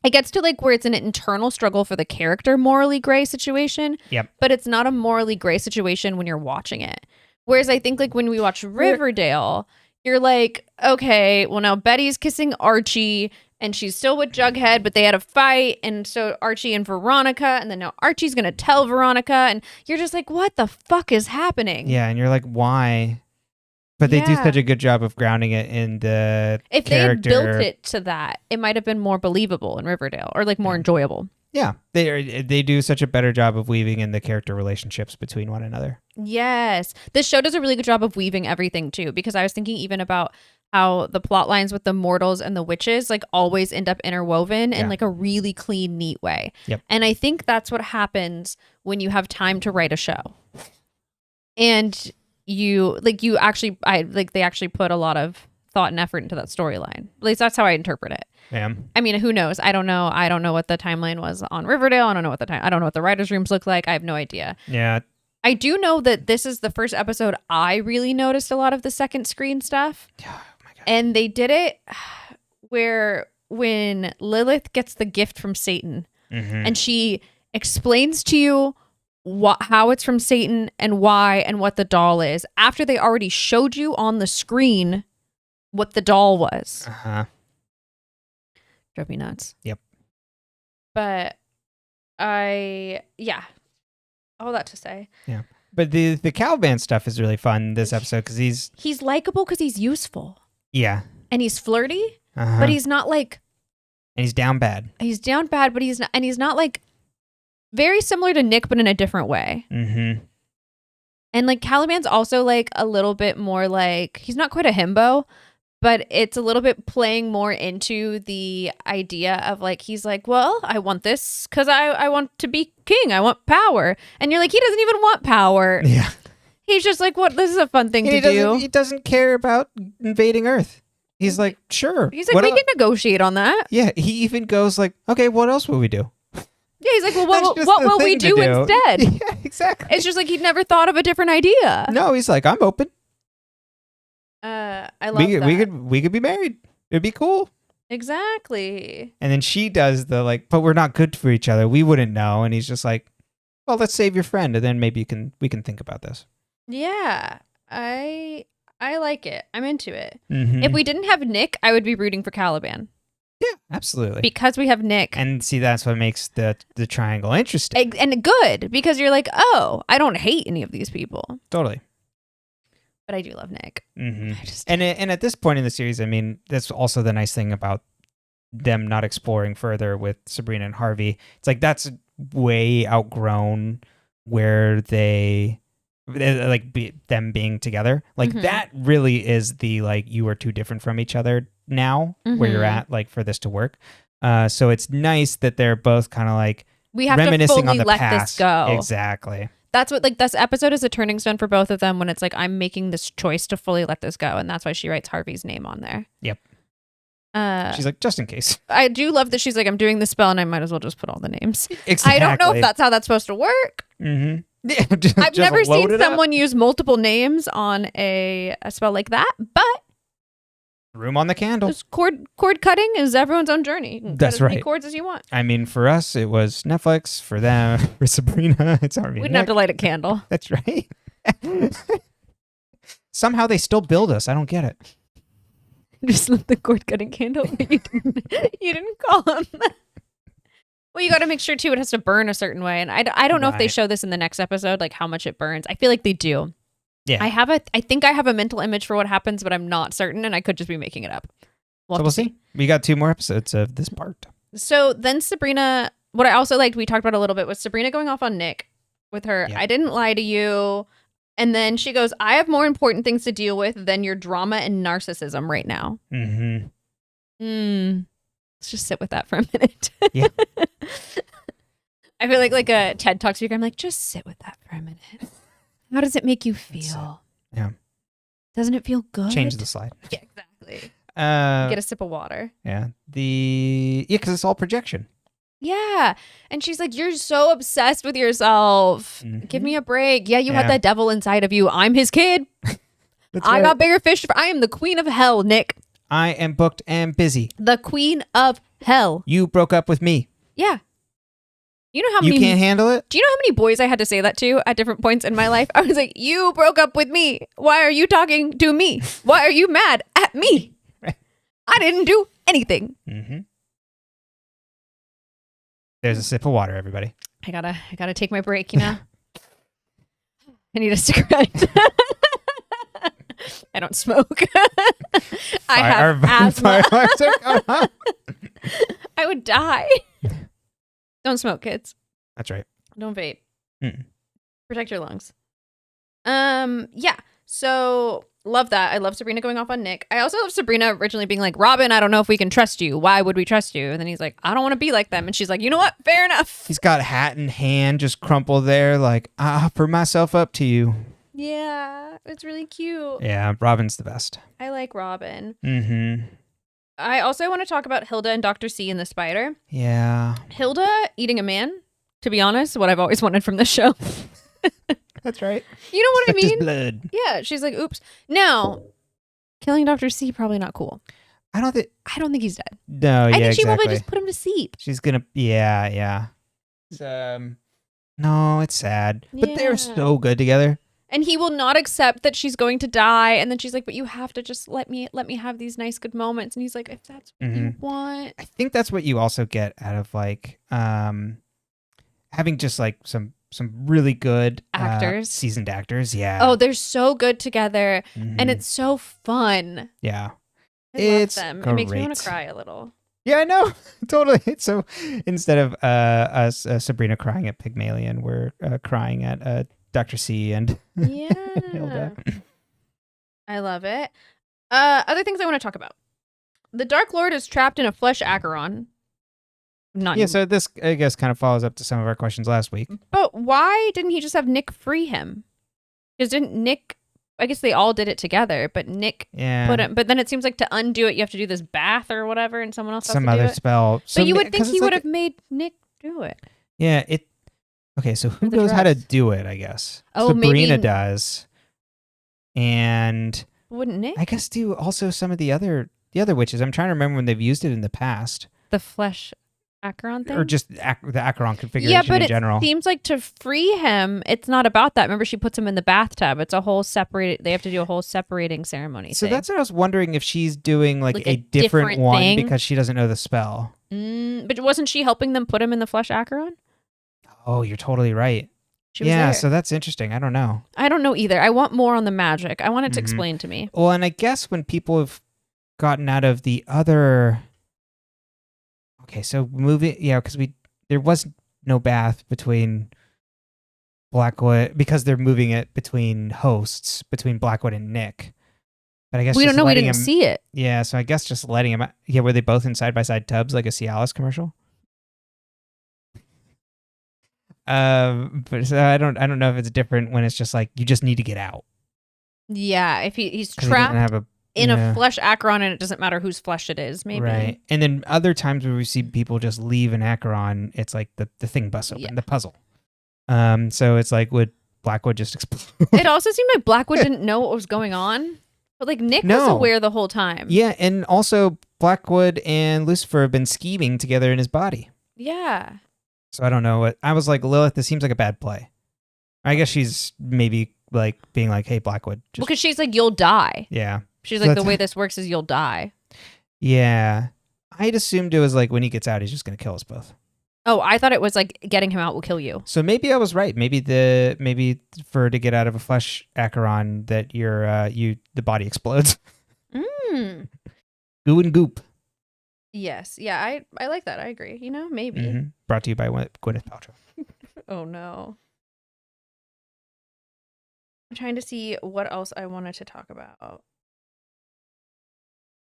it gets to like where it's an internal struggle for the character morally gray situation. Yep. But it's not a morally gray situation when you're watching it. Whereas I think like when we watch Riverdale, you're like, okay, well now Betty's kissing Archie and she's still with Jughead, but they had a fight, and so Archie and Veronica, and then now Archie's gonna tell Veronica, and you're just like, what the fuck is happening? Yeah, and you're like, why? But they do such a good job of grounding it in the if character. They had built it to that, it might have been more believable in Riverdale, or like more enjoyable. Yeah, they do such a better job of weaving in the character relationships between one another. Yes. This show does a really good job of weaving everything too, because I was thinking even about how the plot lines with the mortals and the witches like always end up interwoven in like a really clean, neat way. Yep. And I think that's what happens when you have time to write a show. And they actually put a lot of thought and effort into that storyline. At least that's how I interpret it. Yeah. I mean, who knows? I don't know. I don't know what the timeline was on Riverdale. I don't know what the writers' rooms look like. I have no idea. Yeah. I do know that this is the first episode I really noticed a lot of the second screen stuff. Oh my God. And they did it where when Lilith gets the gift from Satan and she explains to you how it's from Satan and why and what the doll is after they already showed you on the screen what the doll was. Drove me nuts. Yep. But all that to say. Yeah. But the Caliban stuff is really fun this episode because he's likable because he's useful. Yeah. And he's flirty, but he's not like. And he's down bad. He's down bad, but he's not like very similar to Nick, but in a different way. Mm-hmm. And like Caliban's also like a little bit more like, he's not quite a himbo, but it's a little bit playing more into the idea of like, he's like, well, I want this because I want to be king. I want power. And you're like, he doesn't even want power. Yeah. He's just like, what? This is a fun thing to do. He doesn't care about invading Earth. He's like, sure. He's like, we can negotiate on that. Yeah. He even goes like, okay, what else will we do? Yeah, he's like, well, what will we do instead? Yeah, exactly. It's just like he'd never thought of a different idea. No, he's like, I'm open. I love that. We could be married. It'd be cool. Exactly. And then she does the like, but we're not good for each other. We wouldn't know. And he's just like, well, let's save your friend, and then maybe we can think about this. Yeah, I like it. I'm into it. Mm-hmm. If we didn't have Nick, I would be rooting for Caliban. Yeah, absolutely. Because we have Nick. And see, that's what makes the triangle interesting. And good, because you're like, oh, I don't hate any of these people. Totally. But I do love Nick. Mm-hmm. And at this point in the series, I mean, that's also the nice thing about them not exploring further with Sabrina and Harvey. It's like that's way outgrown where they like them being together. Like that really is the like you are too different from each other now where you're at like for this to work. So it's nice that they're both kind of like we have reminiscing to fully on the let past. This go. Exactly. That's what like this episode is a turning stone for both of them when it's like I'm making this choice to fully let this go, and that's why she writes Harvey's name on there. Yep. She's like, just in case. I do love that she's like, I'm doing the spell and I might as well just put all the names. Exactly. I don't know if that's how that's supposed to work. Mm-hmm. Yeah, I've never seen someone use multiple names on a spell like that, but room on the candle. Cord cutting is everyone's own journey. That's right. As many cords as you want. I mean, for us, it was Netflix. For them, for Sabrina, it's Harvey. We didn't have to light a candle. That's right. Somehow they still build us. I don't get it. Just lit the cord cutting candle. You didn't call them. Well, you got to make sure too. It has to burn a certain way, and I don't know if they show this in the next episode, like how much it burns. I feel like they do. Yeah. I think I have a mental image for what happens, but I'm not certain, and I could just be making it up. We'll see. We got 2 more episodes of this part. So then Sabrina, what I also liked, we talked about a little bit, was Sabrina going off on Nick with her, I didn't lie to you. And then she goes, I have more important things to deal with than your drama and narcissism right now. Mm-hmm. Let's just sit with that for a minute. Yeah. I feel like a TED Talk speaker. I'm like, just sit with that for a minute. How does it make you feel? Yeah. Doesn't it feel good? Change the slide. Yeah, exactly. Get a sip of water. Yeah. Because it's all projection. Yeah. And she's like, you're so obsessed with yourself. Mm-hmm. Give me a break. Yeah, you had that devil inside of you. I'm his kid. I got bigger fish. I am the queen of hell, Nick. I am booked and busy. The queen of hell. You broke up with me. Yeah. You know how many... You can't handle it? Do you know how many boys I had to say that to at different points in my life? I was like, you broke up with me. Why are you talking to me? Why are you mad at me? I didn't do anything. Mm-hmm. There's a sip of water, everybody. I gotta take my break, you know? I need a cigarette. I don't smoke. I have asthma. I would die. Don't smoke, kids. That's right. Don't vape. Mm-mm. Protect your lungs. Yeah. So love that. I love Sabrina going off on Nick. I also love Sabrina originally being like, Robin, I don't know if we can trust you. Why would we trust you? And then he's like, I don't want to be like them. And she's like, you know what? Fair enough. He's got hat in hand, just crumpled there, like, I offer myself up to you. Yeah, it's really cute. Yeah, Robin's the best. I like Robin. Mm-hmm. I also want to talk about Hilda and Dr. C and the spider. Yeah. Hilda eating a man, to be honest, what I've always wanted from this show. That's right. You know what I mean? Blood. Yeah, she's like, oops. Now, killing Dr. C, probably not cool. I don't think he's dead. No, yeah, I think she exactly. probably just put him to sleep. She's gonna, yeah. No, it's sad. But they're so good together. And he will not accept that she's going to die. And then she's like, but you have to just let me have these nice, good moments. And he's like, if that's what you want. I think that's what you also get out of like having just like some really good actors, seasoned actors. Yeah. Oh, they're so good together. And it's so fun. Yeah. It's love them. Great. It makes me want to cry a little. Yeah, I know. Totally. So instead of us Sabrina crying at Pygmalion, we're crying at Dr. C and Hilda. I love it. Other things I want to talk about. The Dark Lord is trapped in a flesh Acheron. So this, I guess, kind of follows up to some of our questions last week. But why didn't he just have Nick free him? Because didn't Nick... I guess they all did it together, but Nick put him... But then it seems like to undo it, you have to do this bath or whatever, and someone else has to do it. Some other spell. But you would think he would have made Nick do it. Yeah, Okay, so who knows how to do it, I guess? Oh, Sabrina does. And... Wouldn't Nick? I guess do also some of the other witches. I'm trying to remember when they've used it in the past. The flesh Acheron thing? Or just the Acheron configuration in general. Yeah, but it seems like to free him, it's not about that. Remember, she puts him in the bathtub. It's a whole they have to do a whole separating ceremony So thing. that's what I was wondering, if she's doing like a different one thing? Because she doesn't know the spell. But wasn't she helping them put him in the flesh Acheron? Oh, you're totally right. She was there. So that's interesting. I don't know. I don't know either. I want more on the magic. I want it to explain to me. Well, and I guess when people have gotten out of the other... Okay, so because there was no bath between Blackwood, because they're moving it between hosts, between Blackwood and Nick. But I guess we don't know. We didn't see it. Yeah, so I guess just letting him. Yeah, were they both in side by side tubs like a Cialis commercial? But so I don't know if it's different when it's just like you just need to get out. Yeah, if he's trapped in a flesh Acheron, and it doesn't matter whose flesh it is, maybe. Right. And then other times where we see people just leave an Acheron, it's like the thing busts open, the puzzle. So it's like, would Blackwood just explode? It also seemed like Blackwood didn't know what was going on, but like Nick was aware the whole time. Yeah, and also Blackwood and Lucifer have been scheming together in his body. Yeah. So I don't know what I was like. Lilith, this seems like a bad play. I guess she's maybe like being like, "Hey, Blackwood," because she's like, "You'll die." Yeah, she's like, the way this works is you'll die. Yeah, I'd assumed it was like when he gets out, he's just gonna kill us both. Oh, I thought it was like getting him out will kill you. So maybe I was right. Maybe for to get out of a flesh Acheron, that the body explodes. Goo and goop. Yes. Yeah, I like that. I agree. You know, maybe. Brought to you by Gwyneth Paltrow. Oh, no. I'm trying to see what else I wanted to talk about.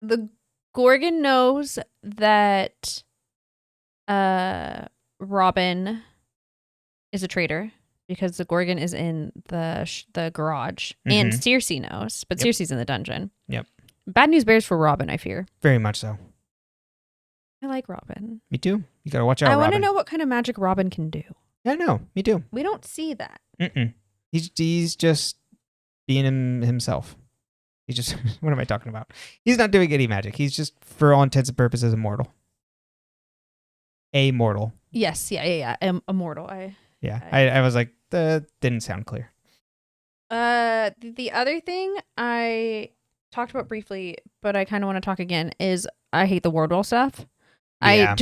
The Gorgon knows that Robin is a traitor because the Gorgon is in the garage. And Circe knows, but Circe's in the dungeon. Yep. Bad news bears for Robin, I fear. Very much so. I like Robin. Me too. You gotta watch out, I Robin. want to know what kind of magic Robin can do. Yeah, no, me too. We don't see that. He's just being himself. He's just, what am I talking about? He's not doing any magic. He's just, for all intents and purposes, immortal. Amortal. Yes, yeah. Immortal. I was like, that didn't sound clear. The other thing I talked about briefly, but I kind of want to talk again, is I hate the Wardwell stuff. Yeah.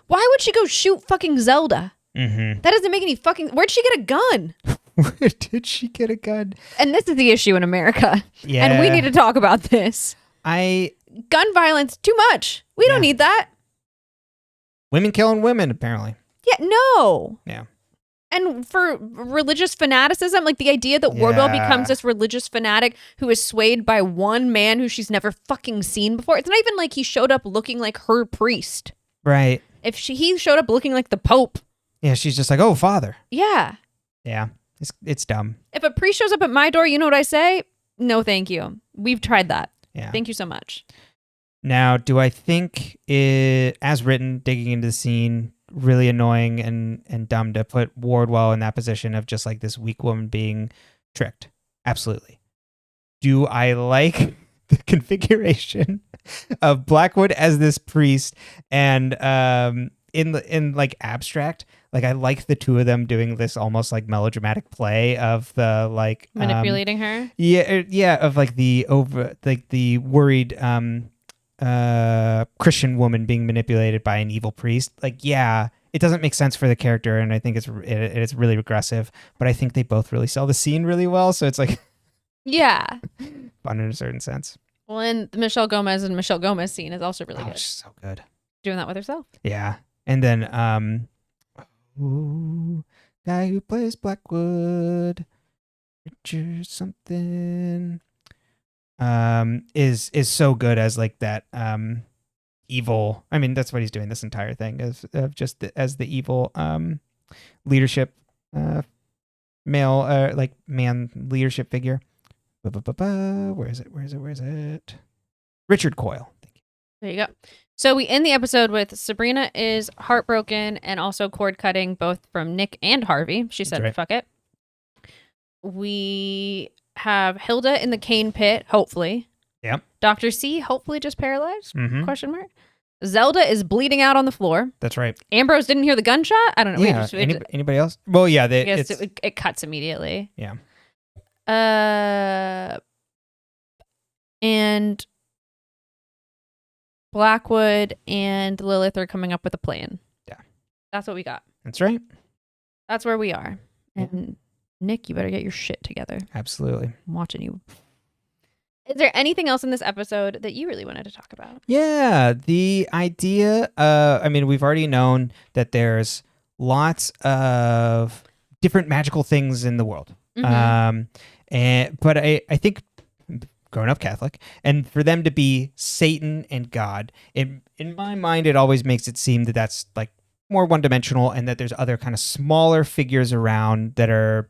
Why would she go shoot fucking Zelda? Mm-hmm. That doesn't make any fucking... Where'd she get a gun? Where did she get a gun? And this is the issue in America. Yeah. And we need to talk about this. Gun violence, too much. We don't need that. Women killing women, apparently. Yeah, no. Yeah. And for religious fanaticism, like the idea that Wardwell becomes this religious fanatic who is swayed by one man who she's never fucking seen before. It's not even like he showed up looking like her priest. Right. If he showed up looking like the Pope. Yeah, she's just like, oh, father. Yeah. Yeah. It's dumb. If a priest shows up at my door, you know what I say? No, thank you. We've tried that. Yeah. Thank you so much. Now, do I think it, as written, digging into the scene, really annoying and dumb to put Wardwell in that position of just like this weak woman being tricked? Absolutely. Do I like the configuration of Blackwood as this priest and in like abstract? Like I like the two of them doing this almost like melodramatic play of the like manipulating her. Yeah, of like the worried Christian woman being manipulated by an evil priest. Like, yeah, it doesn't make sense for the character, and I think it's really regressive. But I think they both really sell the scene really well, so it's like fun in a certain sense. Well, and the Michelle Gomez scene is also really good. She's so good doing that with herself. Yeah, and then guy who plays Blackwood, Richard something, is so good as like that evil. I mean, that's what he's doing this entire thing of just as the evil leadership male like man leadership figure. Where is it? Richard Coyle. Thank you. There you go. So we end the episode with Sabrina is heartbroken and also cord cutting both from Nick and Harvey. She said, right. Fuck it. We have Hilda in the cane pit, hopefully. Yep. Dr. C, hopefully just paralyzed? Mm-hmm. Question mark. Zelda is bleeding out on the floor. That's right. Ambrose didn't hear the gunshot? I don't know. Yeah. Anybody else? Well, yeah. I guess it cuts immediately. Yeah. And Blackwood and Lilith are coming up with a plan. Yeah. That's what we got. That's right. That's where we are. And Nick, you better get your shit together. Absolutely. I'm watching you. Is there anything else in this episode that you really wanted to talk about? Yeah. The idea, I mean, we've already known that there's lots of different magical things in the world. Mm-hmm. But I think growing up Catholic, and for them to be Satan and God, in my mind, it always makes it seem that that's like more one-dimensional, and that there's other kind of smaller figures around that are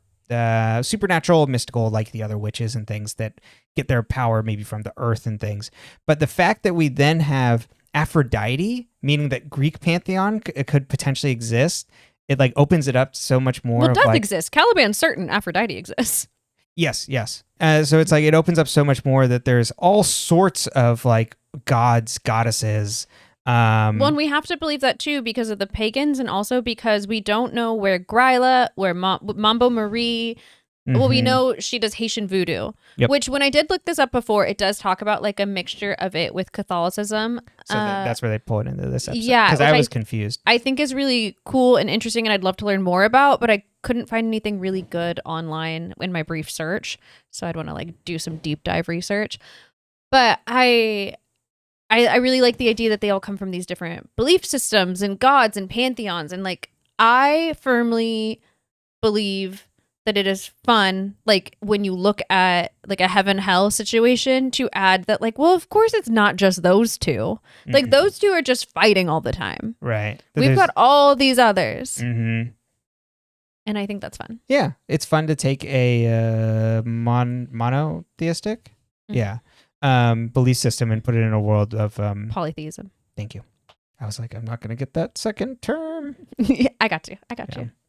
supernatural, mystical, like the other witches and things that get their power maybe from the earth and things. But the fact that we then have Aphrodite, meaning that Greek pantheon could potentially exist, it like opens it up so much more. Well, it does exist. Caliban's certain Aphrodite exists. Yes. So it's like it opens up so much more that there's all sorts of like gods, goddesses. Well, and we have to believe that too because of the pagans, and also because we don't know where Gryla, where Mambo Marie. Mm-hmm. Well, we know she does Haitian voodoo, which when I did look this up before, it does talk about like a mixture of it with Catholicism. So that's where they pull it into this episode. Yeah, because I was confused. I think is really cool and interesting, and I'd love to learn more about, but I couldn't find anything really good online in my brief search, so I'd want to like do some deep dive research. But I really like the idea that they all come from these different belief systems and gods and pantheons, and like I firmly believe that it is fun, like when you look at like a heaven-hell situation, to add that like, well, of course it's not just those two. Mm-hmm. Like those two are just fighting all the time. Right. We've got all these others. Mm-hmm. And I think that's fun. Yeah. It's fun to take a monotheistic belief system and put it in a world of polytheism. Thank you. I was like, I'm not going to get that second term. I got you.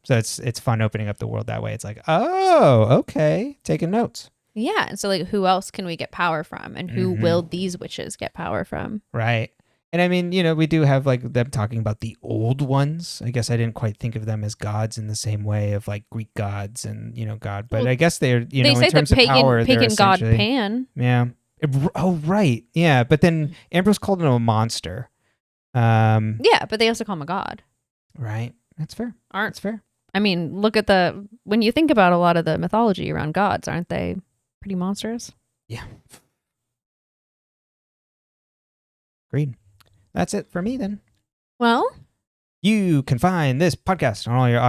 So it's fun opening up the world that way. It's like, oh, okay, taking notes. Yeah, and so like, who else can we get power from, and who will these witches get power from? Right. And I mean, we do have like them talking about the old ones. I guess I didn't quite think of them as gods in the same way of like Greek gods and God. But I guess they're they say in terms the of pagan god Pan. Yeah. Oh right. Yeah. But then Ambrose called him a monster. Yeah, but they also call him a god. Right. That's fair. That's fair. I mean, look at when you think about a lot of the mythology around gods, aren't they pretty monstrous? Yeah. Agreed. That's it for me then. Well, you can find this podcast on all your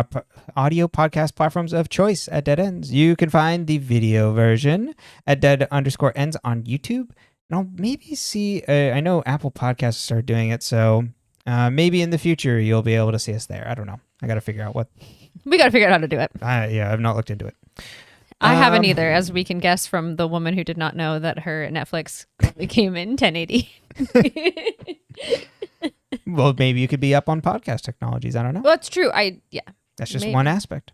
audio podcast platforms of choice at Dead Ends. You can find the video version at dead_ends on YouTube. And I'll maybe see, I know Apple Podcasts started doing it, so maybe in the future you'll be able to see us there. I don't know. I got to figure out what. We got to figure out how to do it. Yeah, I've not looked into it. I haven't either, as we can guess from the woman who did not know that her Netflix came in 1080. Well, maybe you could be up on podcast technologies. I don't know. Well, that's true. That's just one aspect.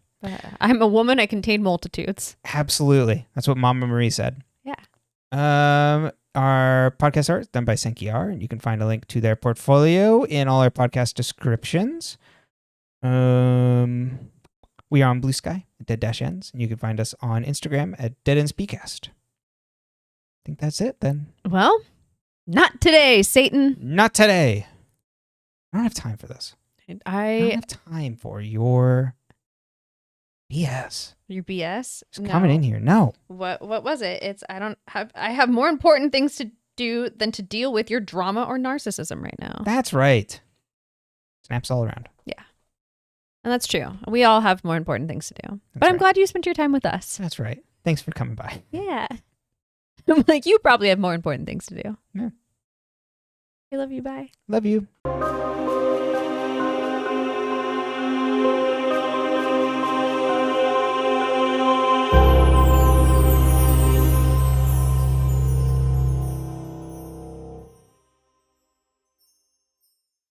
I'm a woman. I contain multitudes. Absolutely. That's what Mama Marie said. Yeah. Our podcast art is done by Senki R, and you can find a link to their portfolio in all our podcast descriptions. We are on Blue Sky at Dead-Ends, and you can find us on Instagram at deadendspcast. I think that's it then. Well, not today, Satan. Not today. I don't have time for this. I don't have time for your BS. Your BS? It's coming in here. No. What was it? I have more important things to do than to deal with your drama or narcissism right now. That's right. Snaps all around. Yeah. And that's true. We all have more important things to do. But I'm glad you spent your time with us. That's right. Thanks for coming by. Yeah. I'm like, you probably have more important things to do. Yeah. I love you. Bye. Love you.